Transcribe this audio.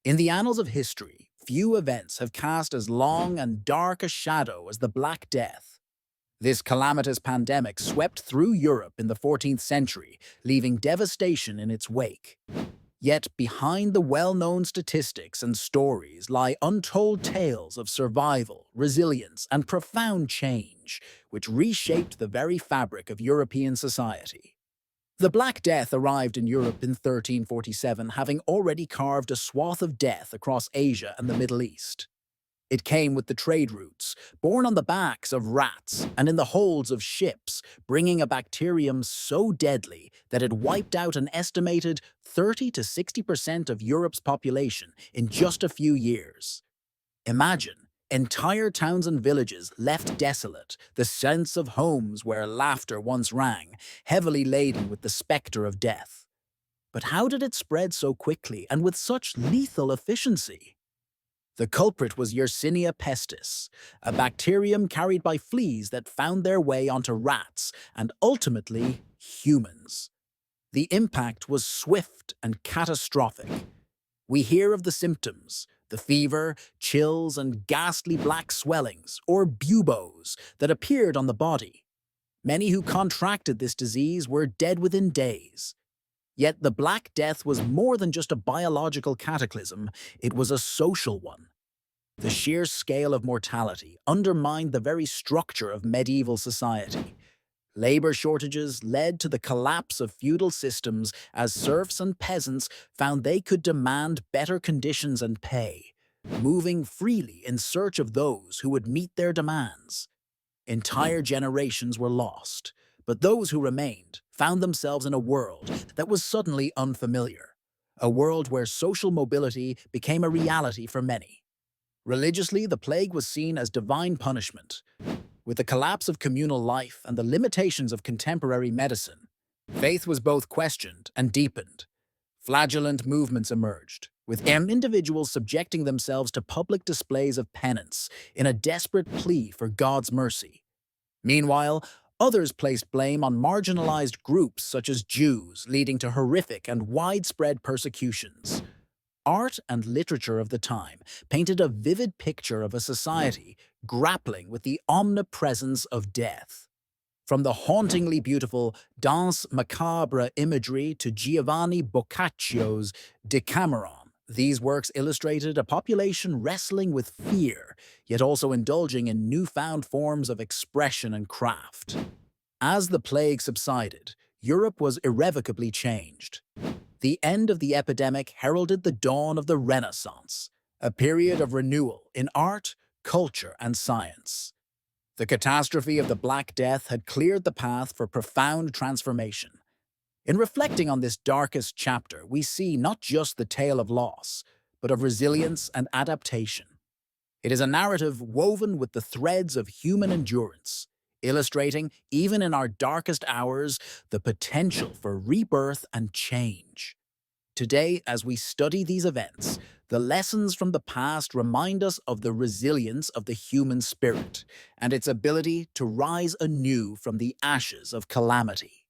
In the annals of history, few events have cast as long and dark a shadow as the Black Death. This calamitous pandemic swept through Europe in the 14th century, leaving devastation in its wake. Yet behind the well-known statistics and stories lie untold tales of survival, resilience, and profound change, which reshaped the very fabric of European society. The Black Death arrived in Europe in 1347, having already carved a swath of death across Asia and the Middle East. It came with the trade routes, borne on the backs of rats and in the holds of ships, bringing a bacterium so deadly that it wiped out an estimated 30 to 60% of Europe's population in just a few years. Imagine entire towns and villages left desolate, the sense of homes where laughter once rang, heavily laden with the spectre of death. But how did it spread so quickly and with such lethal efficiency? The culprit was Yersinia pestis, a bacterium carried by fleas that found their way onto rats and ultimately humans. The impact was swift and catastrophic. We hear of the symptoms, the fever, chills, and ghastly black swellings, or buboes, that appeared on the body. Many who contracted this disease were dead within days. Yet the Black Death was more than just a biological cataclysm, it was a social one. The sheer scale of mortality undermined the very structure of medieval society. Labor shortages led to the collapse of feudal systems as serfs and peasants found they could demand better conditions and pay, moving freely in search of those who would meet their demands. Entire generations were lost, but those who remained found themselves in a world that was suddenly unfamiliar, a world where social mobility became a reality for many. Religiously, the plague was seen as divine punishment. With the collapse of communal life and the limitations of contemporary medicine, faith was both questioned and deepened. Flagellant movements emerged, with individuals subjecting themselves to public displays of penance in a desperate plea for God's mercy. Meanwhile, others placed blame on marginalized groups such as Jews, leading to horrific and widespread persecutions. Art and literature of the time painted a vivid picture of a society grappling with the omnipresence of death. From the hauntingly beautiful Danse Macabre imagery to Giovanni Boccaccio's Decameron, these works illustrated a population wrestling with fear, yet also indulging in newfound forms of expression and craft. As the plague subsided, Europe was irrevocably changed. The end of the epidemic heralded the dawn of the Renaissance, a period of renewal in art, culture, and science. The catastrophe of the Black Death had cleared the path for profound transformation. In reflecting on this darkest chapter, we see not just the tale of loss, but of resilience and adaptation. It is a narrative woven with the threads of human endurance, illustrating, even in our darkest hours, the potential for rebirth and change. Today, as we study these events, the lessons from the past remind us of the resilience of the human spirit and its ability to rise anew from the ashes of calamity.